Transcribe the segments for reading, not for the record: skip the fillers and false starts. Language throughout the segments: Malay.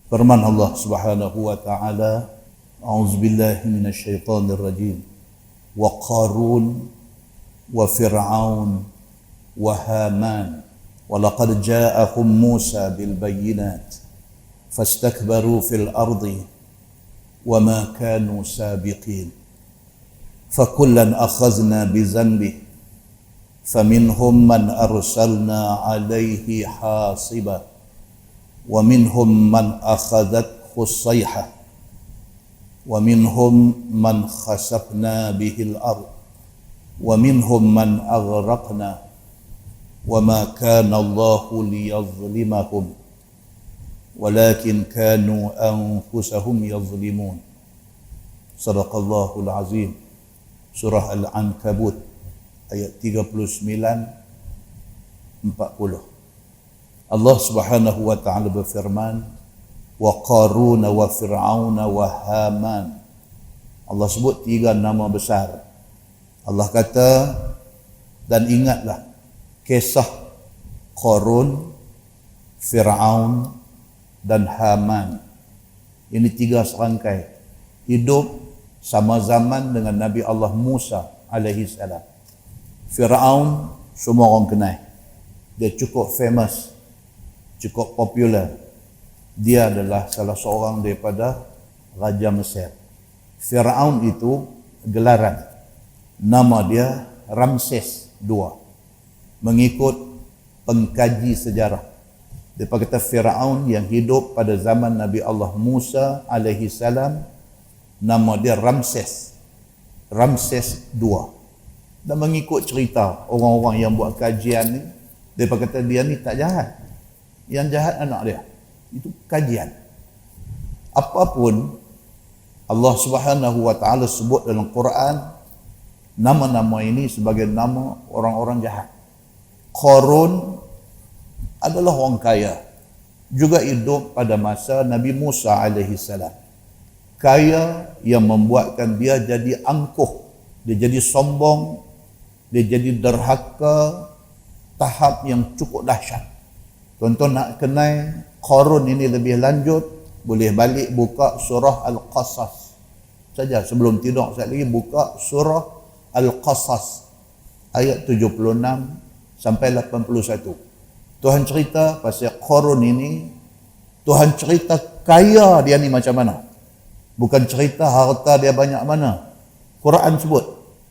Firman Allah Subhanahu wa taala, A'udzubillahi minasyaitonir rajim. Wa Qarun wa Fir'aun wa Haman wa laqad ja'ahum Musa bil bayyinat fastakbaru fil ardi wa ma kanu sabiqin. Fakullan akhazna bi dhanbihi faminhum man arsalna 'alaihi hasiba wa minhum man akhadathu as-sayhah wa minhum man khasafna bihil ard wa minhum man aghraqna wa ma kana Allahu liyazlimahum walakin kanu anfusahum yazlimun. Sadaqallahul azim. Surah Al-Ankabut ayat 39-40. Allah Subhanahu wa taala berfirman, wa Qarun wa Fir'aun wa Haman. Allah sebut 3 nama besar. Allah kata, dan ingatlah kisah Qarun, Fir'aun dan Haman. Ini 3 serangkai hidup sama zaman dengan Nabi Allah Musa alaihi salam. Fir'aun semua orang kenal. Dia cukup famous, cukup popular. Dia adalah salah seorang daripada Raja Mesir. Fir'aun itu gelaran. Nama dia Ramses II. Mengikut pengkaji sejarah. Dia kata Fir'aun yang hidup pada zaman Nabi Allah Musa alaihi salam, nama dia Ramses II. Dan mengikut cerita orang-orang yang buat kajian ni, dia kata dia ni tak jahat. Yang jahat anak dia. Itu kajian. Apapun Allah Subhanahu wa taala sebut dalam Quran, nama-nama ini sebagai nama orang-orang jahat. Qarun adalah orang kaya, juga hidup pada masa Nabi Musa alaihi salam. Kaya yang membuatkan dia jadi angkuh, dia jadi sombong, dia jadi derhaka tahap yang cukup dahsyat. Tuan-tuan nak kenal Qarun ini lebih lanjut, boleh balik buka surah Al-Qasas saja. Sebelum tidur sekali lagi buka surah Al-Qasas ayat 76 sampai 81. Tuhan cerita pasal Qarun ini. Tuhan cerita kaya dia ni macam mana, bukan cerita harta dia banyak mana. Quran sebut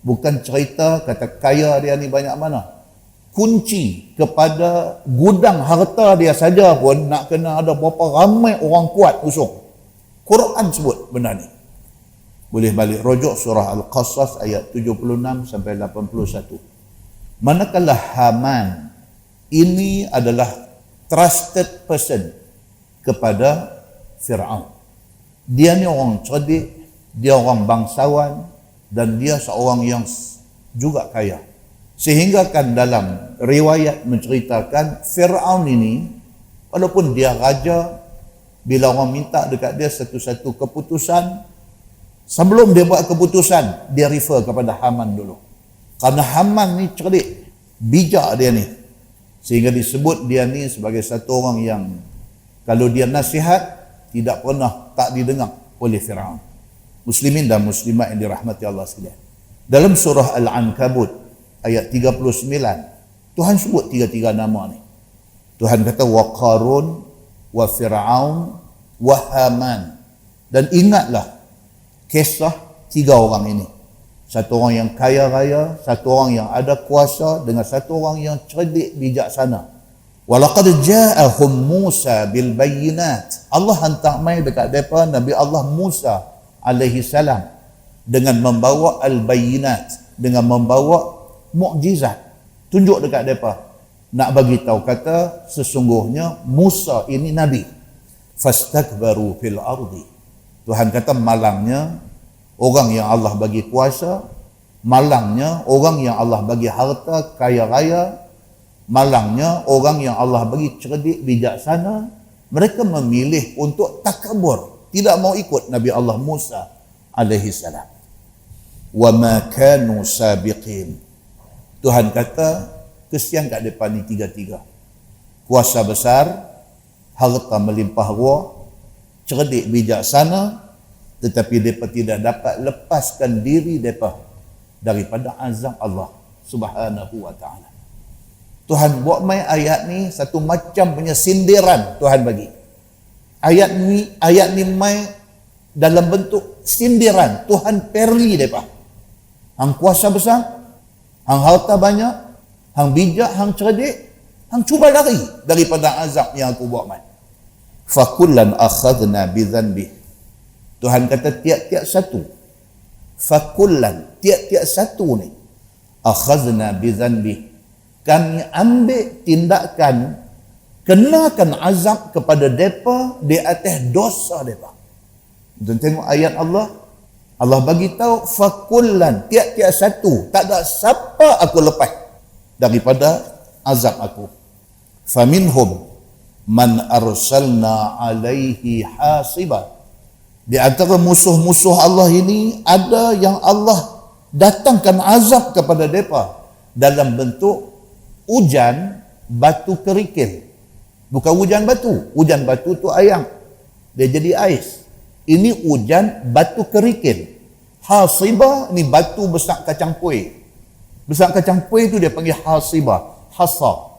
bukan cerita kata kaya dia ni banyak mana. Kunci kepada gudang harta dia saja pun nak kena ada berapa ramai orang kuat usung. Quran sebut benda ni. Boleh balik rujuk surah Al-Qasas ayat 76 sampai 81. Manakala Haman ini adalah trusted person kepada Fir'aun. Dia ni orang cerdik, dia orang bangsawan, dan dia seorang yang juga kaya. Sehingga kan dalam riwayat menceritakan Fir'aun ini, walaupun dia raja, bila orang minta dekat dia satu-satu keputusan, sebelum dia buat keputusan, dia refer kepada Haman dulu. Karena Haman ni cerdik, bijak dia ni. Sehingga disebut dia ni sebagai satu orang yang kalau dia nasihat, tidak pernah tak didengar oleh Fir'aun. Muslimin dan muslimat yang dirahmati Allah sekalian. Dalam surah Al-Ankabut ayat 39, Tuhan sebut 3 nama ni. Tuhan kata wa Qarun wa Fir'aun wa Haman. Dan ingatlah kisah 3 orang ini. Satu orang yang kaya raya, satu orang yang ada kuasa, dengan satu orang yang cerdik bijaksana. Wa laqad ja'ahum Musa bil bayyinat. Allah hantar mai dekat depa Nabi Allah Musa alaihi salam dengan membawa al-bayyinat, dengan membawa mukjizat, tunjuk dekat mereka, nak bagi tahu kata sesungguhnya Musa ini nabi. Fastakbaru fil ardi. Tuhan kata malangnya orang yang Allah bagi kuasa, malangnya orang yang Allah bagi harta kaya raya, malangnya orang yang Allah bagi cerdik bijaksana, mereka memilih untuk takabur, tidak mau ikut Nabi Allah Musa alaihi salam. Wa ma kanu sabiqin. Tuhan kata, kesian kat depan ni 3. Kuasa besar, harta melimpah ruah, cerdik, bijaksana, tetapi mereka tidak dapat lepaskan diri mereka daripada azab Allah Subhanahu wa ta'ala. Tuhan buat mai ayat ni satu macam punya sindiran Tuhan bagi. Ayat ni mai dalam bentuk sindiran. Tuhan perli mereka. Hang kuasa besar, hang harta banyak, hang bijak, hang cerdik, hang cuba lari daripada azab yang aku buat mai. Fakullan akhadna bidzanbi. Tuhan kata tiap-tiap satu. Fakullan, tiap-tiap satu ni. Akhadna bidzanbi. Kami ambil tindakan kenakan azab kepada mereka di atas dosa mereka. Tuan tengok ayat Allah. Allah bagi tahu fakullan, tiap-tiap satu. Tak ada siapa aku lepas daripada azab aku. Faminhum man arsalna alaihi hasiba. Di antara musuh-musuh Allah ini ada yang Allah datangkan azab kepada mereka dalam bentuk hujan batu kerikil. Bukan hujan batu. Hujan batu tu ayam, dia jadi ais. Ini hujan batu kerikil. Hasiba ni batu besar kacang kuih. Besar kacang kuih tu dia panggil hasiba, hasa.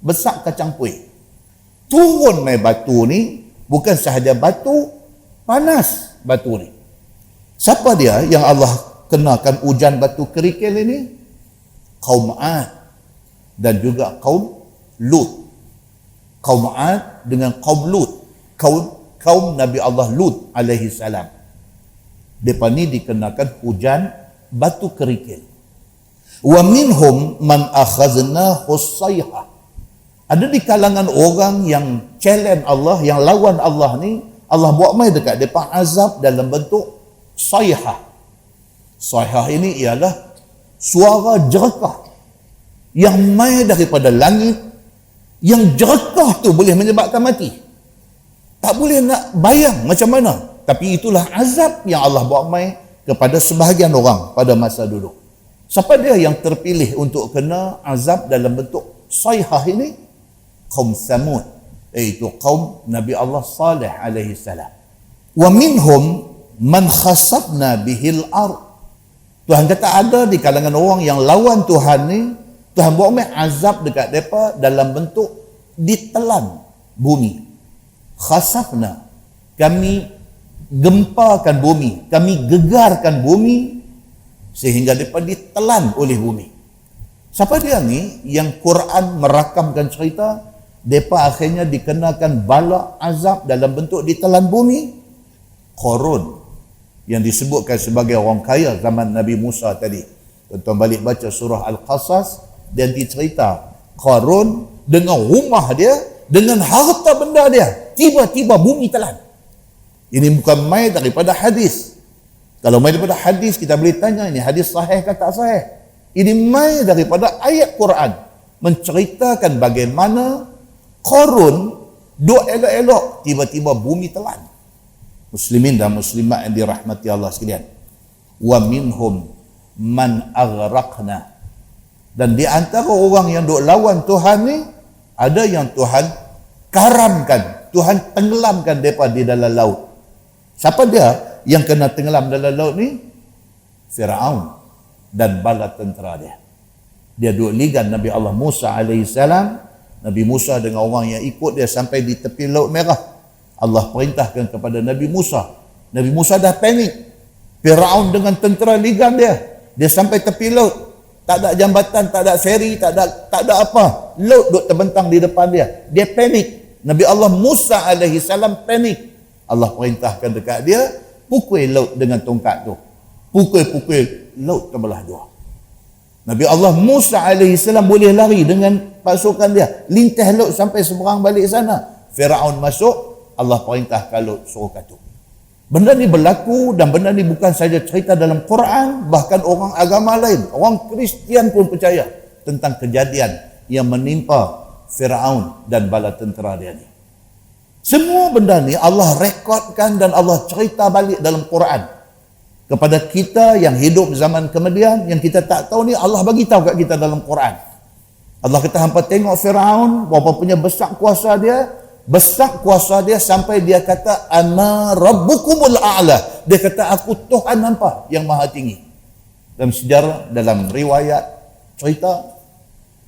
Besar kacang kuih. Turun mai batu ni, bukan sahaja batu, panas batu ni. Siapa dia yang Allah kenakan hujan batu kerikil ini? Kaum Ad dan juga kaum Lut. Kaum Ad dengan kaum Lut. Kaum Nabi Allah Lut alaihi salam. Depa ni dikenakan hujan batu kerikil. Wa minhum man akhazna husayha. Ada di kalangan orang yang challenge Allah, yang lawan Allah ni, Allah buat mai dekat depa azab dalam bentuk sayhah. Sayhah ini ialah suara jerakah yang mai daripada langit, yang jerakah tu boleh menyebabkan mati. Tak boleh nak bayang macam mana. Tapi itulah azab yang Allah buat mai kepada sebahagian orang pada masa dulu. Siapa dia yang terpilih untuk kena azab dalam bentuk sayhah ini? Kaum Samud, iaitu kaum Nabi Allah Saleh alaihi salam. Wa minhum man khasabna bihil ard. Tuhan kata ada di kalangan orang yang lawan Tuhan ni, Tuhan buat mai azab dekat mereka dalam bentuk ditelan bumi. Khasafna, kami gempakan bumi, kami gegarkan bumi sehingga mereka ditelan oleh bumi. Siapa dia ni yang Quran merakamkan cerita mereka akhirnya dikenakan bala azab dalam bentuk ditelan bumi? Qarun, yang disebutkan sebagai orang kaya zaman Nabi Musa tadi. Tuan-tuan balik baca surah Al-Qasas dan dicerita Qarun dengan rumah dia, dengan harta benda dia, tiba-tiba bumi telan. Ini bukan mai daripada hadis. Kalau mai daripada hadis kita boleh tanya ini hadis sahih ke tak sahih. Ini mai daripada ayat Quran menceritakan bagaimana Qarun duk elok-elok, tiba-tiba bumi telan. Muslimin dan muslimat yang dirahmati Allah sekalian. Wa minhum man aghraqna. Dan di antara orang yang duk lawan Tuhan ni, ada yang Tuhan karamkan, Tuhan tenggelamkan mereka di dalam laut. Siapa dia yang kena tenggelam dalam laut ni? Firaun dan bala tentera dia. Dia duk ligan Nabi Allah Musa alaihi salam. Nabi Musa dengan orang yang ikut dia sampai di tepi Laut Merah. Allah perintahkan kepada Nabi Musa. Nabi Musa dah panik. Firaun dengan tentera ligan dia. Dia sampai tepi laut. Tak ada jambatan, tak ada feri, tak ada apa. Laut duk terbentang di depan dia. Dia panik. Nabi Allah Musa alaihi salam panik. Allah perintahkan dekat dia, pukul laut dengan tongkat tu. Pukul laut terbelah dua. Nabi Allah Musa alaihi salam boleh lari dengan pasukan dia, lintah laut sampai seberang balik sana. Firaun masuk, Allah perintahkan laut suruh katuk. Benda ni berlaku dan benda ni bukan saja cerita dalam Quran, bahkan orang agama lain, orang Kristian pun percaya tentang kejadian yang menimpa Firaun dan bala tentera dia ni. Semua benda ni Allah rekodkan dan Allah cerita balik dalam Quran. Kepada kita yang hidup zaman kemudian, yang kita tak tahu ni, Allah bagi tahu kat kita dalam Quran. Allah kata hampa tengok Firaun, berapa punya besar kuasa dia, besar kuasa dia sampai dia kata ana rabbukumul a'la. Dia kata aku Tuhan hampa yang maha tinggi. Dalam sejarah, dalam riwayat cerita,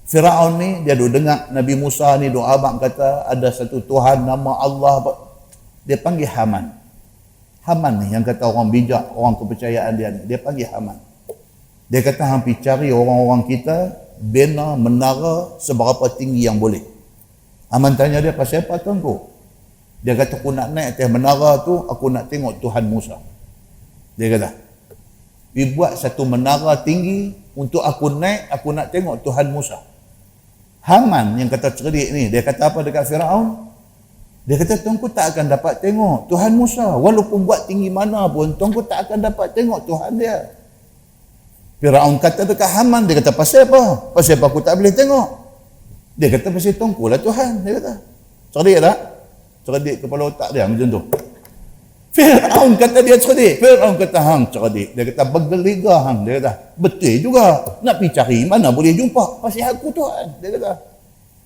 Firaun ni dia duk dengar Nabi Musa ni doa abang kata ada satu Tuhan nama Allah. Dia panggil Haman. Haman ni yang kata orang bijak, orang kepercayaan dia ni, dia panggil Haman. Dia kata hampir cari orang-orang kita bina menara seberapa tinggi yang boleh. Haman tanya dia, pasal apa tuanku? Dia kata, aku nak naik atas menara tu, aku nak tengok Tuhan Musa. Dia kata, dibuat satu menara tinggi untuk aku naik, aku nak tengok Tuhan Musa. Haman yang kata cerdik ni, dia kata apa dekat Firaun? Dia kata, tuanku tak akan dapat tengok Tuhan Musa. Walaupun buat tinggi mana pun, tuanku tak akan dapat tengok Tuhan dia. Firaun kata dekat Haman, dia kata, pasal apa? Pasal apa aku tak boleh tengok? Dia kata, pasal tuanku lah Tuhan. Dia kata, cerdik tak? Cerdik kepala otak dia macam tu. Firaun kata dia cerdik. Firaun kata hang cerdik. Dia kata bergeligah hang. Dia kata betul juga. Nak pergi cari mana boleh jumpa. Pasal aku Tuhan. Dia kata.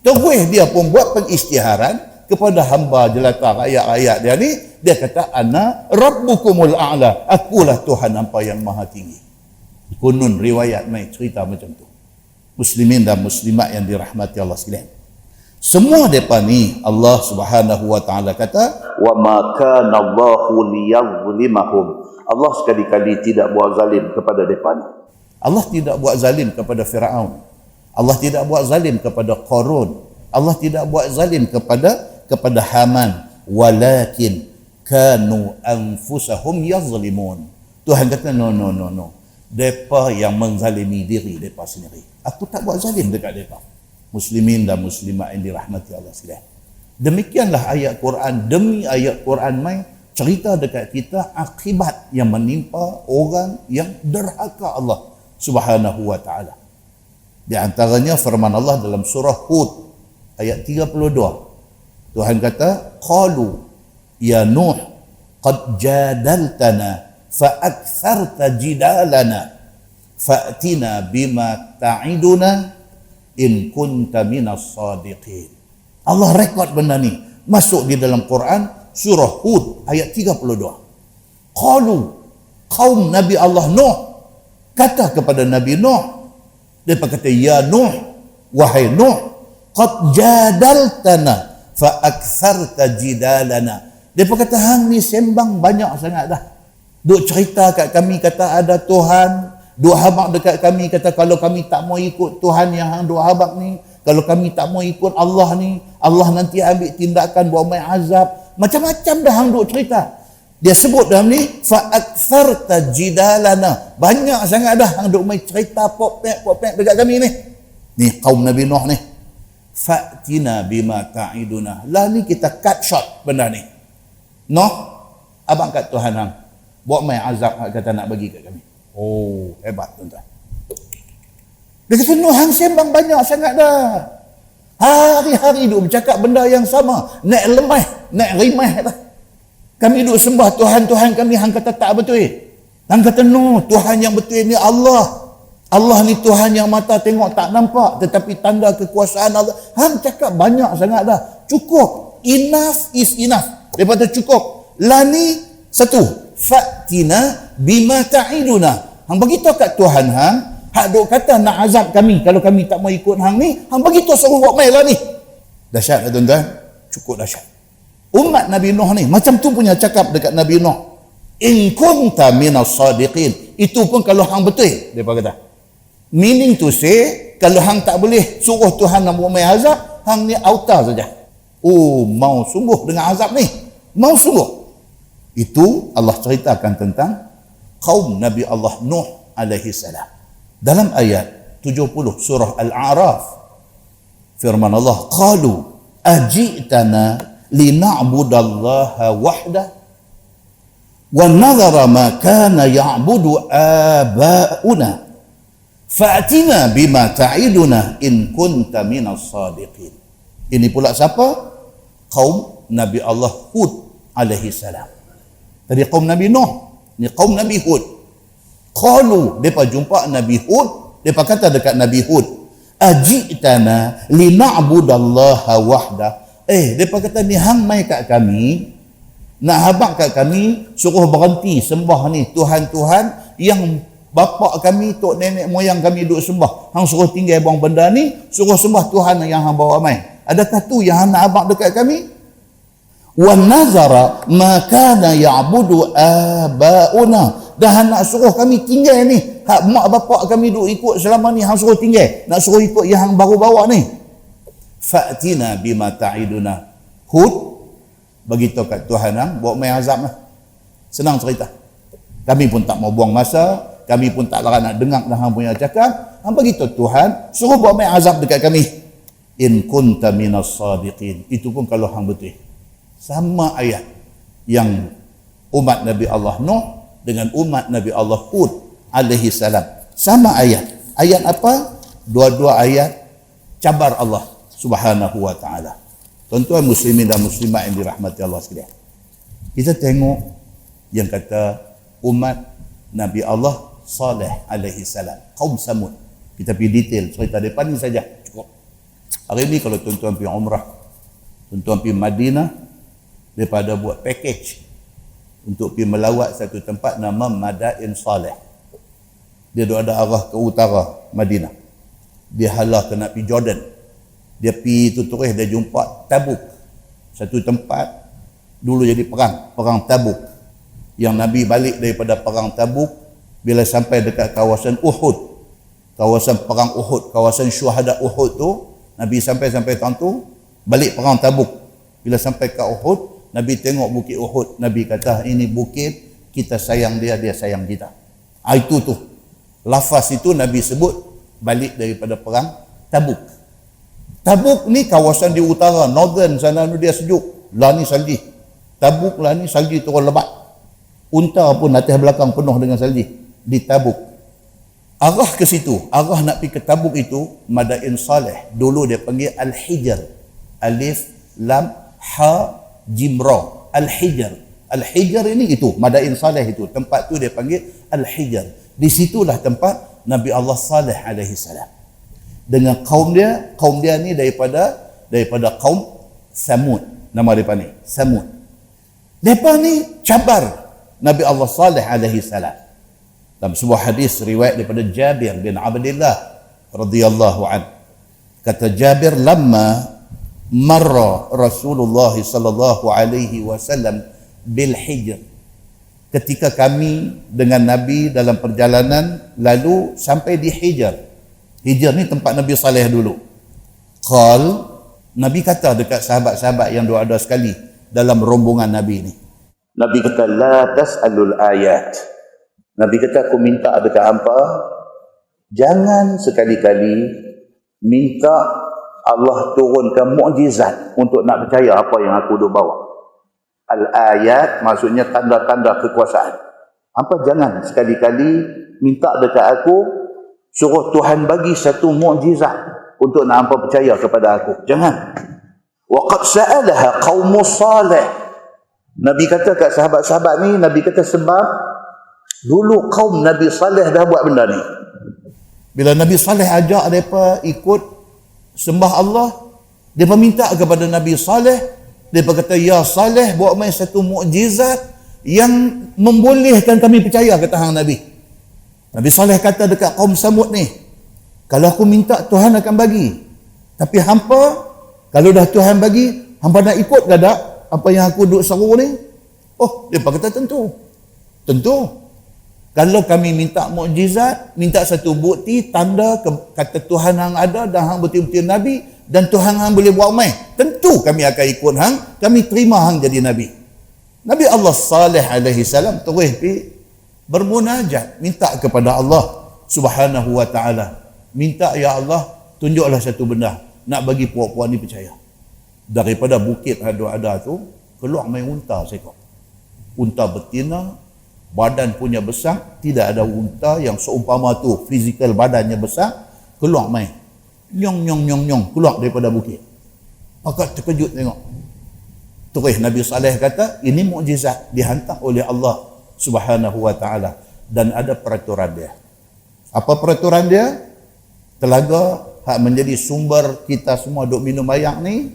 Terus dia pun buat pengisytiharan kepada hamba jelata rakyat-rakyat dia ni. Dia kata ana rabbukumul a'la. Akulah Tuhan hampa yang maha tinggi. Kunun riwayat mai cerita macam tu. Muslimin dan muslimat yang dirahmati Allah sekalian. Semua depa ni Allah Subhanahu wa taala kata wa ma kana Allahu liyazlimahum. Allah sekali-kali tidak buat zalim kepada depa ni. Allah tidak buat zalim kepada Firaun. Allah tidak buat zalim kepada Qarun. Allah tidak buat zalim kepada Haman, walakin kanu anfusahum yazlimun. Tuhan kata no. Depa yang menzalimi diri depa sendiri. Aku tak buat zalim dekat depa. Muslimin dan muslimat yang dirahmati Allah sekalian. Demikianlah ayat Quran demi ayat Quran mai cerita dekat kita akibat yang menimpa orang yang derhaka Allah Subhanahu wa taala. Di antaranya firman Allah dalam surah Hud ayat 32. Tuhan kata, qalu ya Nuh qad jadaltana fa aktsarta jidalana fa'tina bima ta'iduna in kunta minas sadiqin. Allah rekod benda ni masuk di dalam Quran surah Hud ayat 32. Qalu, kaum Nabi Allah Nuh kata kepada Nabi Nuh, dia kata ya Nuh, wahai Nuh, qad jadaltana fa aktsarta jidalana. Dia kata hang ni sembang banyak sangat dah. Duk cerita kat kami kata ada Tuhan, duk habaq dekat kami kata kalau kami tak mau ikut Tuhan yang hang duk habaq ni, kalau kami tak mau ikut Allah ni, Allah nanti ambil tindakan buat main azab. Macam-macam dah hang duk cerita. Dia sebut dalam ni fa aktsarta jidalana. Banyak sangat dah hang duk main cerita pop-pek dekat kami ni. Ni kaum Nabi Nuh ni. Fa'tina bima ta'iduna. Lah ni kita cut short benda ni. Nuh, abang kat Tuhan hang buat main azab kata nak bagi kat kami. Oh, hebat tuan-tuan. Dia kata, Nuh hang sembang banyak sangat dah. Hari-hari duk bercakap benda yang sama. Nak lemah, nak rimah dah. Kami duk sembah Tuhan-Tuhan kami, hang kata tak betul. Hang kata, Nuh, Tuhan yang betul ni Allah. Allah ni Tuhan yang mata tengok tak nampak, tetapi tanda kekuasaan Allah. Hang cakap banyak sangat dah. Cukup. Enough is enough. Daripada cukup. Lah ni satu. Fa'tina bima ta'iduna. Hang beritahu kat Tuhan hang, hak duk kata nak azab kami kalau kami tak mau ikut hang ni, hang beritahu suruh buat mai lah ni. Dahsyat tak tuan-tuan? Cukup dahsyat. Umat Nabi Nuh ni macam tu punya cakap dekat Nabi Nuh. In kunta minas sadiqin. Itu pun kalau hang betul, depa kata. Meaning to say, kalau hang tak boleh suruh Tuhan nak buat mai azab, hang ni auta saja. Oh, mau sungguh dengan azab ni. Mau sungguh. Itu Allah ceritakan tentang kaum Nabi Allah Nuh alaihi salam. Dalam ayat 70 surah Al-A'raf, firman Allah, qalu ajitana lina'budallaha wahdah wa nadhara ma kana ya'budu aba'una fa'tina bima ta'iduna in kunta minas sadiqin. Ini pula siapa? Kaum Nabi Allah Hud alaihi salam. Tadi kaum Nabi Nuh, ni kaum Nabi Hud. Qalu, depa jumpa Nabi Hud, depa kata dekat Nabi Hud, ajitana lina'budallaha wahda. Depa kata ni hang mai kat kami, nak habaq kat kami, suruh berhenti sembah ni Tuhan-Tuhan yang bapa kami, tok nenek moyang kami duk sembah. Hang suruh tinggal buang benda ni, suruh sembah Tuhan yang hang bawa mai. Adakah tu yang hang nak habaq dekat kami? Wa nazara ma kana ya'budu abauna. Dah hang nak suruh kami tinggal ni, hak mak bapak kami duk ikut selama ni, hang suruh tinggal, nak suruh ikut yang hang baru bawa ni. Fa'tina bima ta'iduna. Hud beritahu kat Tuhan hang bawa mai azab lah. Senang cerita. Kami pun tak mau buang masa, kami pun tak larang nak dengar dah hang punya cakap. Hang beritahu Tuhan, suruh bawa mai azab dekat kami. In kunta minas sadiqin. Itu pun kalau hang betul. Sama ayat yang umat Nabi Allah Nuh dengan umat Nabi Allah Hud alaihi salam. Sama ayat. Ayat apa? Dua-dua ayat cabar Allah Subhanahu wa ta'ala. Tuan-tuan muslimin dan muslimat yang dirahmati Allah sekalian. Kita tengok yang kata umat Nabi Allah Saleh alaihi salam, kaum Samud. Kita pergi detail cerita depan ni saja. Cukup. Hari ni kalau tuan-tuan pergi umrah, tuan-tuan pergi Madinah, daripada buat package untuk pergi melawat satu tempat nama Madain Saleh. Dia ada arah ke utara Madinah. Dia halah ke nak pergi Jordan. Dia pergi tu terus dia jumpa Tabuk. Satu tempat dulu jadi perang Tabuk. Yang Nabi balik daripada perang Tabuk, bila sampai dekat kawasan Uhud, kawasan perang Uhud, kawasan syuhada Uhud tu, Nabi sampai tahun tu, balik perang Tabuk. Bila sampai ke Uhud, Nabi tengok bukit Uhud, Nabi kata ini bukit, kita sayang dia, dia sayang kita. Itu tu. Lafaz itu Nabi sebut balik daripada perang Tabuk. Tabuk ni kawasan di utara, northern sana dia sejuk. Lah ni salji. Tabuk lah ni salji turun lebat. Unta pun atas belakang penuh dengan salji. Di Tabuk. Arah ke situ, arah nak pergi ke Tabuk itu, Madain Saleh. Dulu dia panggil Al-Hijr. Alif, Lam, Ha, Jim, Ra. Al-Hijr. Al-Hijr ini itu, Madain Saleh itu. Tempat tu dia panggil Al-Hijr. Di situlah tempat Nabi Allah Saleh alaihi salam. Dengan kaum dia ni daripada kaum Samud. Nama mereka ni, Samud. Mereka ni cabar Nabi Allah Saleh alaihi salam. Dalam sebuah hadis riwayat daripada Jabir bin Abdullah radhiyallahu an. Kata Jabir, lamma marra Rasulullah sallallahu alaihi wasallam bil Hijr. Ketika kami dengan Nabi dalam perjalanan lalu sampai di Hijr. Hijr ni tempat Nabi Saleh dulu. Nabi kata dekat sahabat-sahabat yang ada sekali dalam rombongan Nabi ni. Nabi kata, la tas'alul ayat. Nabi kata, aku minta dekat hampa, jangan sekali-kali minta Allah turunkan mukjizat untuk nak percaya apa yang aku dah bawa. Al-ayat maksudnya tanda-tanda kekuasaan. Hampa jangan sekali-kali minta dekat aku, suruh Tuhan bagi satu mukjizat untuk nak hampa percaya kepada aku. Jangan. Wa qad sa'alaha qaumus salih. Nabi kata kat sahabat-sahabat ni, Nabi kata sebab dulu kaum Nabi Saleh dah buat benda ni. Bila Nabi Saleh ajak mereka ikut sembah Allah, dia minta kepada Nabi Saleh, dia kata, ya Saleh, buat main satu mukjizat yang membolehkan kami percaya, kata hang Nabi. Nabi Saleh kata dekat kaum Samud ni, kalau aku minta Tuhan akan bagi. Tapi hampa, kalau dah Tuhan bagi, hampa nak ikut ke tak apa yang aku duk seru ni? Oh, dia kata tentu. Tentu. Kalau kami minta mukjizat, minta satu bukti, tanda kata Tuhan hang ada dan hang betul-betul Nabi dan Tuhan hang boleh buat mai, tentu kami akan ikut hang, kami terima hang jadi Nabi. Nabi Allah Saleh alaihi salam terus pergi bermunajat, minta kepada Allah Subhanahu wa ta'ala. Minta, ya Allah, tunjuklah satu benda nak bagi puak-puak ni percaya. Daripada bukit ada tu keluar main unta seekor. Unta betina, badan punya besar, tidak ada unta yang seumpama tu fizikal badannya besar, keluar main. Nyong keluar daripada bukit. Maka terkejut tengok. Terus Nabi Saleh kata, ini mukjizat dihantar oleh Allah Subhanahu wa ta'ala, dan ada peraturan dia. Apa peraturan dia? Telaga hak menjadi sumber kita semua duk minum air ni,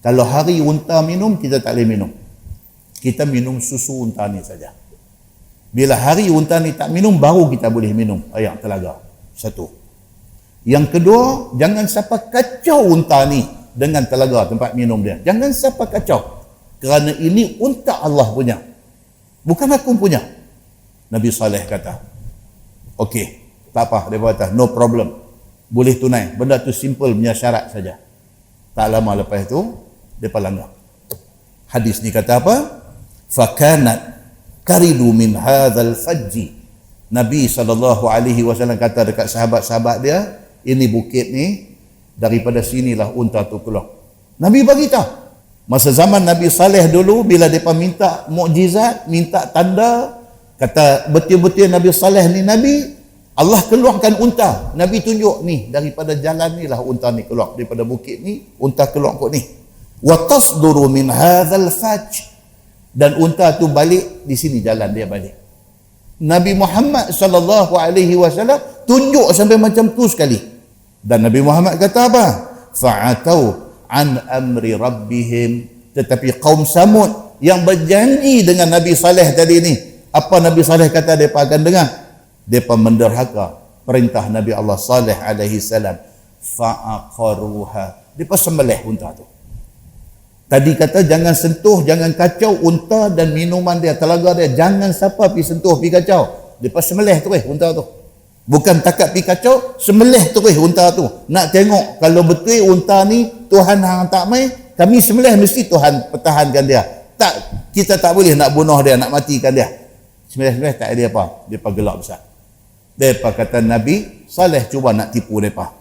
Kalau hari unta minum, kita tak boleh minum. Kita minum susu unta ni saja. Bila hari unta ni tak minum, baru kita boleh minum air telaga. Satu. Yang kedua, jangan sampai kacau unta ni dengan telaga tempat minum dia. Jangan sampai kacau. Kerana ini unta Allah punya. Bukan aku punya. Nabi Saleh kata, okey, tak apa. Dia kata, no problem. Boleh tunai. Benda tu simple punya syarat saja. Tak lama lepas itu, dia langgar. Hadis ni kata apa? Fakanat karidu min hadzal fajji. Nabi SAW kata dekat sahabat-sahabat dia, ini bukit ni, daripada sinilah unta tu keluar. Nabi bagi tahu. Masa zaman Nabi Saleh dulu, bila mereka minta mukjizat, minta tanda, kata betul-betul Nabi Saleh ni Nabi, Allah keluarkan unta. Nabi tunjuk ni, daripada jalan ni lah unta ni keluar. Daripada bukit ni, unta keluar kot ni. Wa tasduru min hadzal fajj. Dan unta tu balik, di sini jalan dia balik. Nabi Muhammad SAW tunjuk sampai macam tu sekali. Dan Nabi Muhammad kata apa? Fa'atau an amri rabbihim. Tetapi kaum Samud yang berjanji dengan Nabi Saleh tadi ni, apa Nabi Saleh kata mereka akan dengar? Mereka menderhaka perintah Nabi Allah Saleh alaihi salam. Fa'aqaruha. Mereka sembelih unta tu. Tadi kata jangan sentuh, jangan kacau unta dan minuman dia, telaga dia. Jangan siapa pergi sentuh, pergi kacau. Mereka sembelih terus unta tu. Bukan takat pergi kacau, sembelih terus unta tu. Nak tengok kalau betul unta ni Tuhan hang tak mai, kami sembelih mesti Tuhan pertahankan dia. Tak, kita tak boleh nak bunuh dia, nak matikan dia. Sembelih tak ada apa. Mereka gelak besar. Mereka kata Nabi Saleh cuba nak tipu mereka.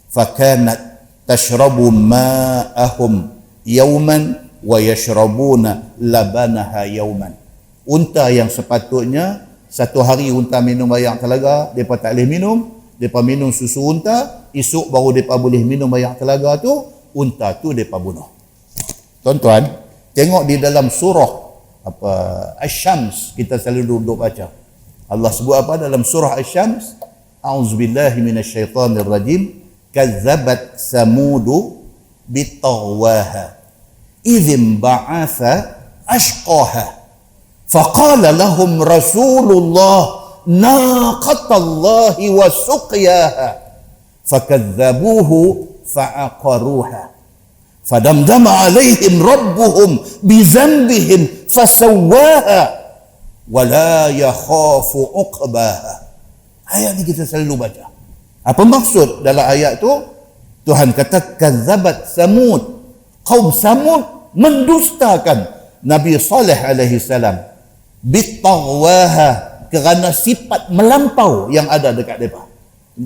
Fakanat tashrabu ma'ahum yauman wa yashrabuna labanaha yauman. Unta yang sepatutnya satu hari unta minum air telaga, mereka tak boleh minum. Mereka minum susu unta, esok baru mereka boleh minum air telaga tu. Unta tu mereka bunuh. Tuan-tuan, tengok di dalam surah apa Asy-Syams, kita selalu duduk baca. Allah sebut apa dalam surah Asy-Syams? A'udzubillahi minasyaitonirrajim. Kazzabat samudu bitaghwaha idzim ba'atha ashqaha faqala lahum rasulullah naqatallahi wa suqyaha fakadzabuhu fa'aqaruha fadamdama alaihim rabbuhum bizambihim fasawwaha wa la yakhafu uqbaha. Ayat ni kita selalu baca. Apa maksud dalam ayat tu? Tuhan kata kazzabat Samud. Kaum Samud mendustakan Nabi Saleh alaihi salam bitaghwaha, kerana sifat melampau yang ada dekat mereka.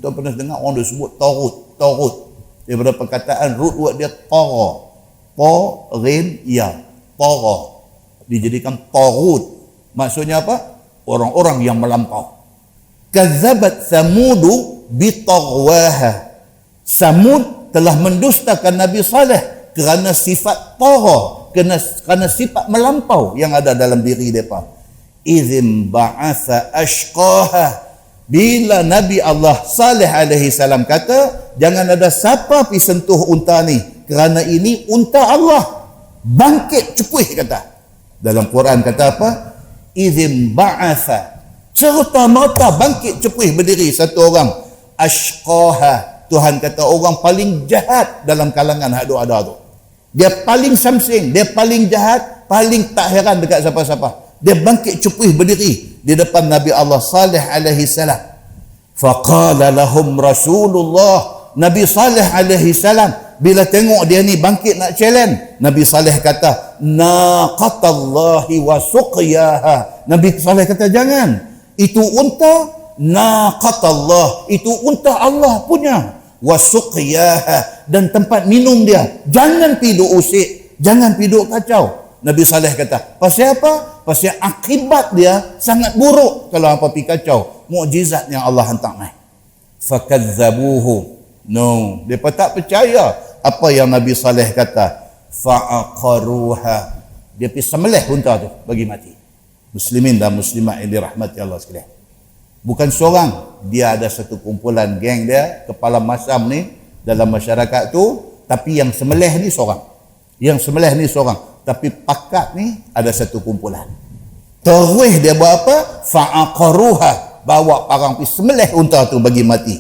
Tuan pernah dengar orang dia sebut Taghut. Daripada perkataan root word dia tagha. Tagha. Dijadikan Taghut. Maksudnya apa? Orang-orang yang melampau. Kazzabat Samudu bitaghwaha. Samud telah mendustakan Nabi Saleh kerana sifat tagha, kerana sifat melampau yang ada dalam diri mereka. Idzim ba'atha ashqaha. Bila Nabi Allah Saleh alaihi salam kata, jangan ada siapa pergi sentuh unta ni, kerana ini unta Allah. Bangkit cepuih kata. Dalam Quran kata apa? Idzim ba'atha. Serta-merta bangkit cepuih berdiri satu orang. Ashqaha. Tuhan kata orang paling jahat dalam kalangan hak ada tu. Dia paling samsing, dia paling jahat, paling tak heran dekat siapa-siapa. Dia bangkit cepuih berdiri di depan Nabi Allah Saleh alaihi salam. Faqala lahum Rasulullah. Nabi Saleh alaihi salam bila tengok dia ni bangkit nak challenge, Nabi Saleh kata, naqatallahi wa suqyaha. Nabi Saleh kata jangan. Itu unta naqatallah, itu unta Allah punya. Wasuqyaha, dan tempat minum dia jangan piduk usik, jangan piduk kacau. Nabi Saleh kata pasal apa? Pasal akibat dia sangat buruk kalau apa pi kacau mukjizat yang Allah hantar mai. Fakadzabuhu, no, depa tak percaya apa yang Nabi Saleh kata. Fa'aqaruha, dia pi sembelih unta tu bagi mati. Muslimin dan muslimat yang dirahmati Allah sekalian. Bukan seorang, dia ada satu kumpulan geng dia, kepala masam ni dalam masyarakat tu, tapi yang sembelih ni seorang. Yang sembelih ni seorang, tapi pakat ni ada satu kumpulan. Terus dia buat apa? Fa'aqaruha, bawa parang pergi sembelih unta tu bagi mati.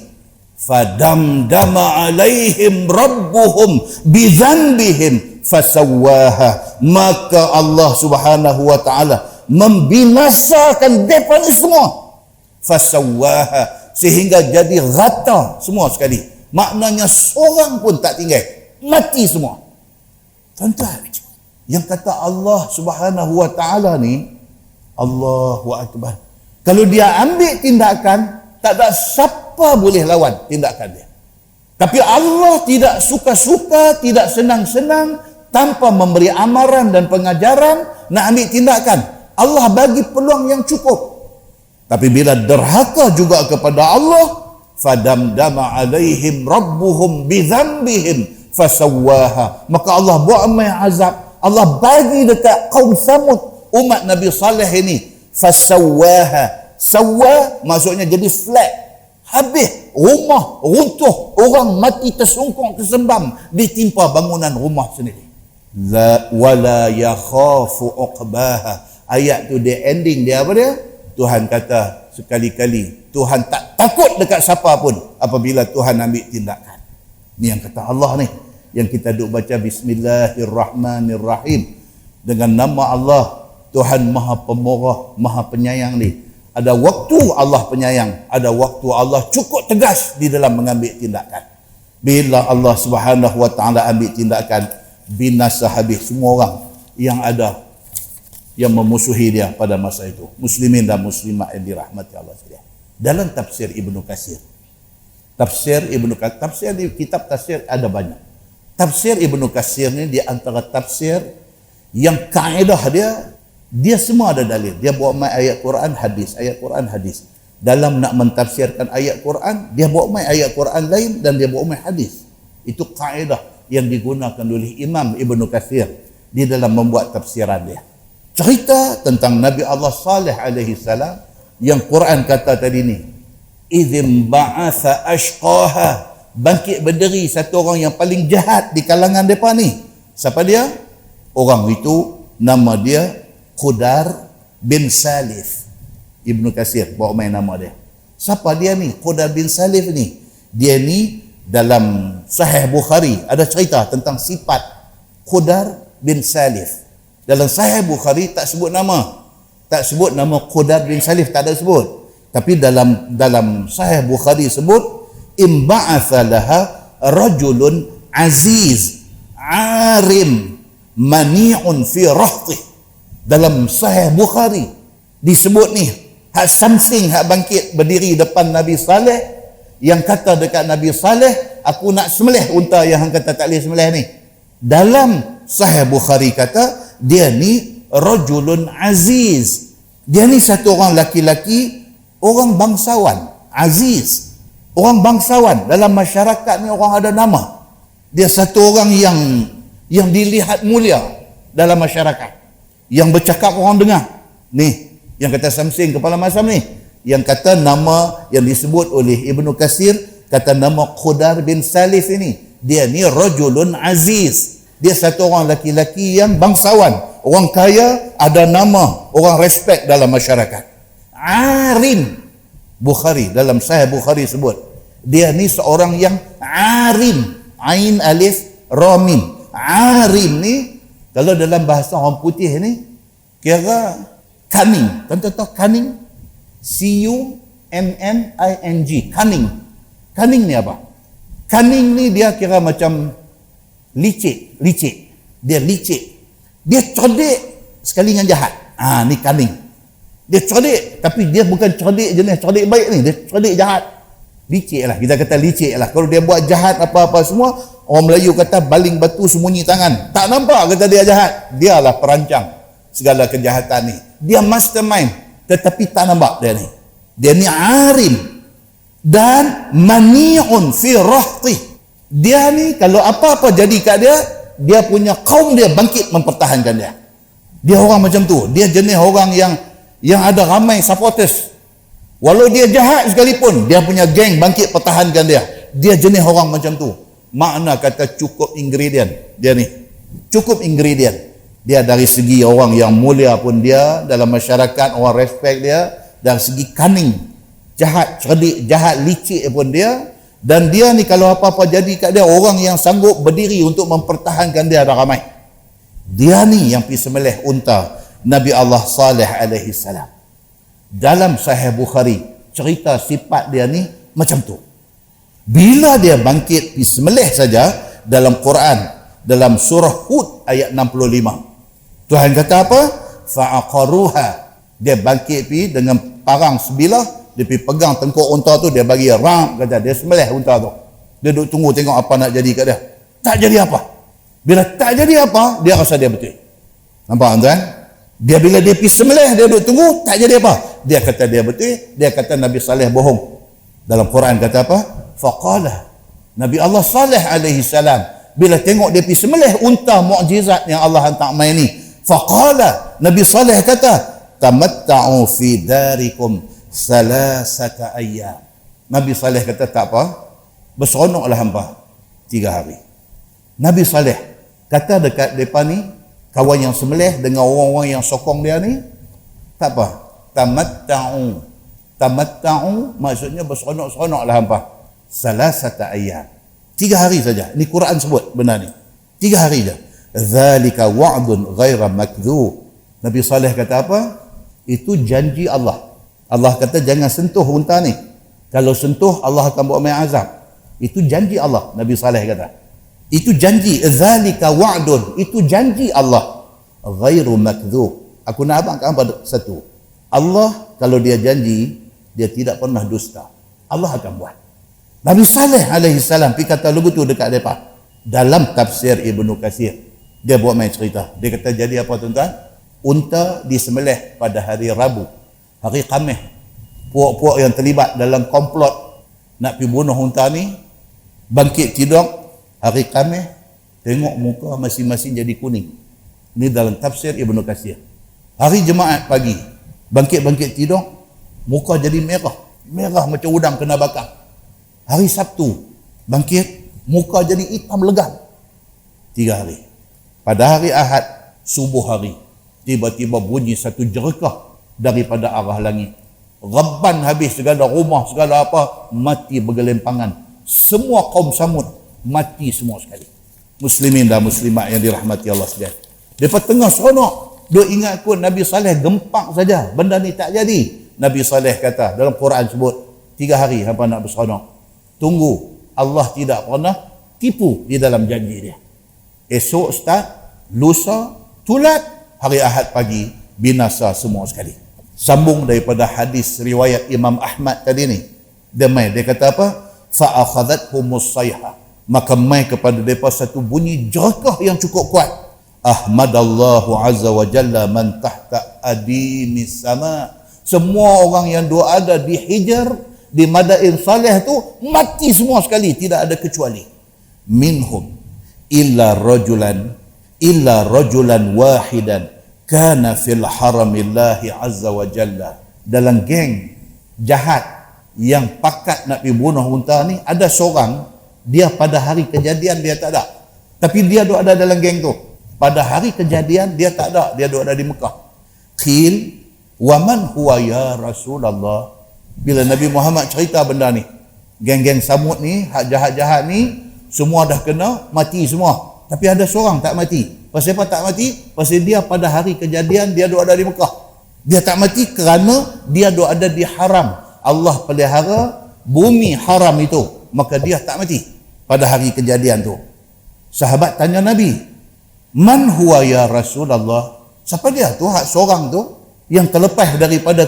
Fadamdama alaihim rabbuhum bizanbihim fasawwaha, maka Allah Subhanahu wa taala membinasakan mereka ni semua. Fasawwaha, sehingga jadi rata semua sekali. Maknanya seorang pun tak tinggal, mati semua. Tuan-tuan, yang kata Allah Subhanahu wa taala ni, Allahu akbar. Kalau dia ambil tindakan, tak ada siapa boleh lawan tindakan dia. Tapi Allah tidak suka-suka, tidak senang-senang, tanpa memberi amaran dan pengajaran nak ambil tindakan. Allah bagi peluang yang cukup. Tapi bila derhaka juga kepada Allah, fadamdama alaihim rabbuhum bidzambihim fasawwaha, maka Allah buat mai azab. Allah bagi dekat kaum Samud, umat Nabi Saleh ini, fasawwaha. Sawwa maksudnya jadi flat, habis, rumah runtuh, orang mati tersungkung tersembam, ditimpa bangunan rumah sendiri. La wala yakhafu uqbaha. Ayat tu dia ending dia apa dia? Tuhan kata sekali-kali Tuhan tak takut dekat siapa pun apabila Tuhan ambil tindakan. Ni yang kata Allah ni, yang kita duk baca Bismillahirrahmanirrahim, dengan nama Allah Tuhan Maha Pemurah, Maha Penyayang ni. Ada waktu Allah penyayang, ada waktu Allah cukup tegas di dalam mengambil tindakan. Bila Allah Subhanahu wa taala ambil tindakan, binasa habis semua orang yang ada yang memusuhi dia pada masa itu, muslimin dan muslimat yang dirahmati Allah sekalian. Dalam tafsir Ibnu Katsir, tafsir ni, kitab tafsir ada banyak. Tafsir Ibnu Katsir ni di antara tafsir yang kaedah dia semua ada dalil. Dia bawa mai ayat Quran, hadis, ayat Quran, hadis. Dalam nak mentafsirkan ayat Quran, dia bawa mai ayat Quran lain dan dia bawa mai hadis. Itu kaedah yang digunakan oleh Imam Ibnu Katsir di dalam membuat tafsiran dia. Cerita tentang Nabi Allah Saleh alaihi salam yang Quran kata tadi ni, idzim ba'atha ashqaha, bangkit berdiri satu orang yang paling jahat di kalangan mereka ni. Siapa dia? Orang itu nama dia Qudar bin Salif. Ibnu Katsir bawa main nama dia. Siapa dia ni? Qudar bin Salif ni. Dia ni dalam Sahih Bukhari ada cerita tentang sifat Qudar bin Salif. Dalam Sahih Bukhari tak sebut nama. Tak sebut nama Qudar bin Salif, tak ada sebut. Tapi dalam Sahih Bukhari sebut imba'atha laha rajulun aziz arim mani'un fi rahtih. Dalam Sahih Bukhari disebut ni, hak something hak bangkit berdiri depan Nabi Saleh, yang kata dekat Nabi Saleh, aku nak sembelih unta yang hang kata tak boleh sembelih ni. Dalam Sahih Bukhari kata dia ni rajulun aziz. Dia ni satu orang laki-laki, orang bangsawan, aziz. Orang bangsawan, dalam masyarakat ni orang ada nama. Dia satu orang yang dilihat mulia dalam masyarakat, yang bercakap orang dengar. Ni yang kata Samsing kepala masam ni, yang kata nama yang disebut oleh Ibnu Katsir, kata nama Qudar bin Salif ini, dia ni rajulun aziz. Dia satu orang laki-laki yang bangsawan, orang kaya, ada nama, orang respect dalam masyarakat. Arim. Bukhari, dalam Sahih Bukhari sebut dia ni seorang yang arim, ain alif ra mim. Arim ni kalau dalam bahasa orang putih ni kira cunning. Tuan-tuan tahu cunning? C-U-N-N-I-N-G. Cunning. Cunning ni apa? Cunning ni dia kira macam licik. Dia licik. Dia cerdik sekali dengan jahat. Ni cunning. Dia cerdik, tapi dia bukan cerdik jenis cerdik baik ni, dia cerdik jahat. Licik lah, kita kata licik lah. Kalau dia buat jahat apa-apa semua, orang Melayu kata baling batu sembunyi tangan. Tak nampak kata dia jahat. Dialah perancang segala kejahatan ni. Dia mastermind, tetapi tak nampak dia ni. Dia ni arim. Dan mani'un fi rahtih. Dia ni kalau apa-apa jadi kat dia, dia punya kaum dia bangkit mempertahankan dia. Dia orang macam tu. Dia jenis orang yang ada ramai supporters. Walau dia jahat sekalipun, dia punya geng bangkit pertahankan dia. Dia jenis orang macam tu. Makna kata cukup ingredient dia ni. Cukup ingredient. Dia dari segi orang yang mulia pun dia, dalam masyarakat orang respect dia, dari segi cunning, jahat, cerdik, jahat, licik pun dia. Dan dia ni kalau apa-apa jadi kat dia, orang yang sanggup berdiri untuk mempertahankan dia ada ramai. Dia ni yang pergi sembelih unta Nabi Allah Saleh alaihi salam. Dalam Sahih Bukhari cerita sifat dia ni macam tu. Bila dia bangkit pergi sembelih saja, dalam Quran dalam surah Hud ayat 65, Tuhan kata apa? Fa'aqaruha, dia bangkit pergi dengan parang sebilah, dia pergi pegang tengkuk unta tu, dia bagi ram, kata dia sembelih unta tu. Dia duduk tunggu tengok apa nak jadi kat dia. Tak jadi apa. Bila tak jadi apa, dia rasa dia betul. Nampak tuan? Dia bila dia pergi sembelih, dia duduk tunggu, tak jadi apa. Dia kata dia betul, dia kata Nabi Saleh bohong. Dalam Quran kata apa? Faqala, Nabi Allah Saleh alaihi salam bila tengok dia pergi sembelih unta mukjizat yang Allah hantar mai ni, faqala, Nabi Saleh kata, tamatta'u fi darikum salasata ayyam. Nabi Saleh kata tak apa, berseronoklah hampa 3 hari. Nabi Saleh kata dekat depan ni, kawan yang sembelih dengan orang-orang yang sokong dia ni, tak apa, tamatta'u. Tamatta'u maksudnya berseronok-seronoklah hampa salasata ayyam. 3 hari saja. Ni Quran sebut benda ni. 3 hari saja. Zalika wa'dun ghaira makdzub. Nabi Saleh kata apa? Itu janji Allah. Allah kata jangan sentuh unta ni. Kalau sentuh Allah akan buat main azab. Itu janji Allah. Nabi Saleh kata. Itu janji. Zalika wa'dun. Itu janji Allah. Ghairu makdzub. Aku nak abangkan apa satu. Allah kalau dia janji, dia tidak pernah dusta. Allah akan buat. Nabi Saleh alaihi salam pergi kata lagu tu dekat mereka. Dalam tafsir Ibnu Katsir, dia buat main cerita. Dia kata jadi apa tuan-tuan? Unta disembelih pada hari Rabu. Hari Khamis, puak-puak yang terlibat dalam komplot nak pergi bunuh unta ni, bangkit tidur hari Khamis, tengok muka masing-masing jadi kuning. Ini dalam tafsir Ibnu Katsir. Hari Jumaat pagi, bangkit tidur, muka jadi merah. Merah macam udang kena bakar. Hari Sabtu, bangkit, muka jadi hitam legam. 3 hari. Pada hari Ahad, subuh hari, tiba-tiba bunyi satu jerekah daripada arah langit. Rabban habis segala rumah, segala apa, mati bergelimpangan. Semua kaum Samud, mati semua sekali. Muslimin dan muslimat yang dirahmati Allah sekalian. Depa tengah seronok, dia ingat pun Nabi Saleh gempak saja, benda ni tak jadi. Nabi Saleh kata, dalam Quran sebut, 3 hari hampa nak berseronok. Tunggu, Allah tidak pernah tipu di dalam janji dia. Esok start, lusa, tulat, hari Ahad pagi, binasa semua sekali. Sambung daripada hadis riwayat Imam Ahmad tadi ni. Dia kata apa? Fa'akhadhathumus sayha. Maka mai kepada mereka satu bunyi jerakah yang cukup kuat. Ahmadallahu azza wa jalla man tahta adimis sama. Semua orang yang doa ada di Hijr, di Madain Saleh tu mati semua sekali, tidak ada kecuali. Minhum illa rajulan wahidan kana fil haramillahi azza wa jalla. Dalam geng jahat yang pakat nak pergi bunuh unta ni, ada seorang, dia pada hari kejadian dia tak ada, tapi dia duk ada dalam geng tu. Pada hari kejadian dia tak ada, dia duk ada di Mekah. Qil wa man huwa ya Rasulullah. Bila Nabi Muhammad cerita benda ni, geng-geng Samud ni, hak jahat-jahat ni, semua dah kena, mati semua. Tapi ada seorang tak mati. Pasal apa tak mati? Pasal dia pada hari kejadian, dia duk ada di Mekah. Dia tak mati kerana dia duk ada di haram. Allah pelihara bumi haram itu. Maka dia tak mati pada hari kejadian tu. Sahabat tanya Nabi, man huwa ya Rasulullah? Siapa dia tu, hak seorang tu, yang terlepas daripada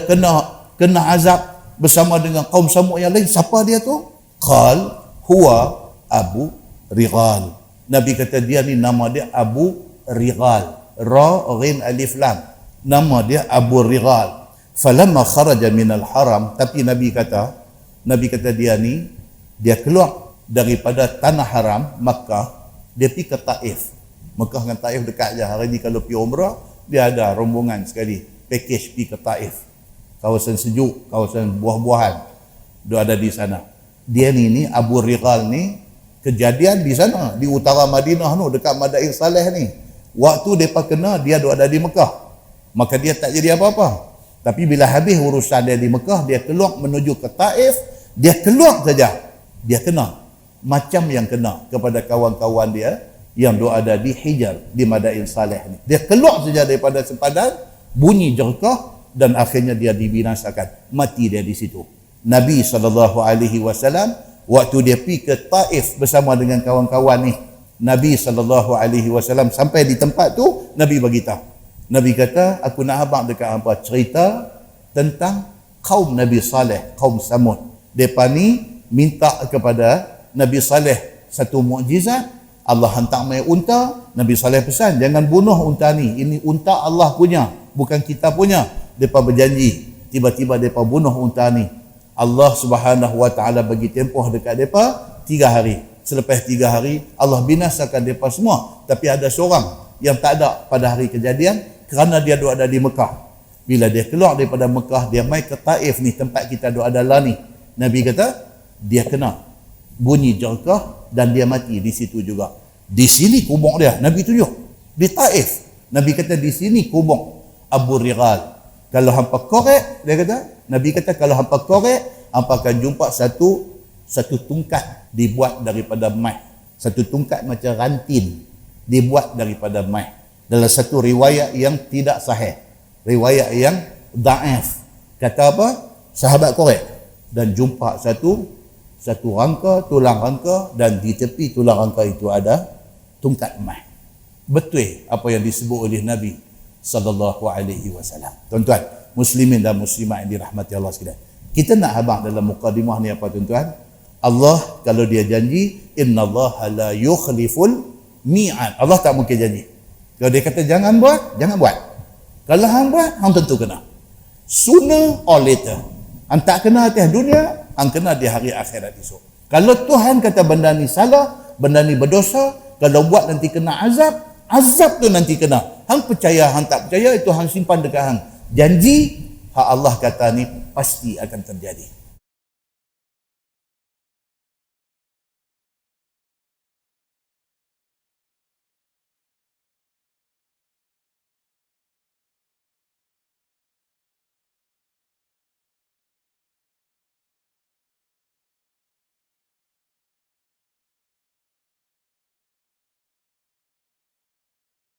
kena azab bersama dengan kaum Samud yang lain? Siapa dia tu? Qal huwa Abu Righal. Nabi kata dia ni nama dia Abu Righal. Ra, Ghin, Alif, Lam. Nama dia Abu Righal. Falamma kharaja minal haram. Tapi Nabi kata dia ni, dia keluar daripada tanah haram Makkah, dia pergi ke Taif. Makkah dengan Taif dekat je. Hari ni kalau pergi umrah, dia ada rombongan sekali, package pergi ke Taif. Kawasan sejuk, kawasan buah-buahan, dia ada di sana. Dia ni Abu Righal ni, Kejadian di sana, di utara Madinah tu, dekat Madain Saleh ni. Waktu mereka kena, dia ada di Mekah. Maka dia tak jadi apa-apa. Tapi bila habis urusan dia di Mekah, dia keluar menuju ke Taif, dia keluar saja. Dia kena. Macam yang kena kepada kawan-kawan dia yang ada di Hijar, di Madain Saleh ni. Dia keluar saja daripada sempadan, bunyi jerkah dan akhirnya dia dibinasakan. Mati dia di situ. Nabi SAW waktu dia pergi ke Taif bersama dengan kawan-kawan ni, Nabi SAW sampai di tempat tu, Nabi beritahu. Nabi kata, aku nak abang dekat hampa cerita tentang kaum Nabi Saleh, kaum Samud. Mereka ni minta kepada Nabi Saleh satu mukjizat. Allah hantar mai unta. Nabi Saleh pesan, jangan bunuh unta ni. Ini unta Allah punya, bukan kita punya. Mereka berjanji. Tiba-tiba mereka bunuh unta ni. Allah Subhanahu Wa Taala bagi tempoh dekat mereka 3 hari. Selepas 3 hari, Allah binasakan mereka semua. Tapi ada seorang yang tak ada pada hari kejadian kerana dia ada di Mekah. Bila dia keluar daripada Mekah, dia mai ke Taif ni, tempat kita ada lah ni. Nabi kata, dia kena bunyi jerkah dan dia mati di situ juga. Di sini kubur dia, Nabi tunjuk. Di Taif. Nabi kata, di sini kubur Abu Rigal. Kalau hampa korek, dia kata, Nabi kata, kalau hampa korek, hampa akan jumpa satu tungkat dibuat daripada emas. Satu tungkat macam rantin dibuat daripada emas. Dalam satu riwayat yang tidak sahih, riwayat yang da'if, kata apa? Sahabat korek dan jumpa satu rangka, tulang rangka, dan di tepi tulang rangka itu ada tungkat emas. Betul apa yang disebut oleh Nabi sallallahu alaihi wasallam. Tuan-tuan, muslimin dan muslimat yang dirahmati Allah sekalian. Kita nak habaq dalam mukadimah ni apa tuan-tuan? Allah kalau dia janji, innallaha la yukhliful mi'ad. Allah tak mungkin janji. Kalau dia kata jangan buat, jangan buat. Kalau hang buat, hang tentu kena. Sooner or later. Hang tak kena atas dunia, hang kena di hari akhirat esok. Kalau Tuhan kata benda ni salah, benda ni berdosa, kalau buat nanti kena azab, azab tu nanti kena. Hang percaya, hang tak percaya, itu hang simpan dekat hang. Janji, hak Allah kata ni pasti akan terjadi.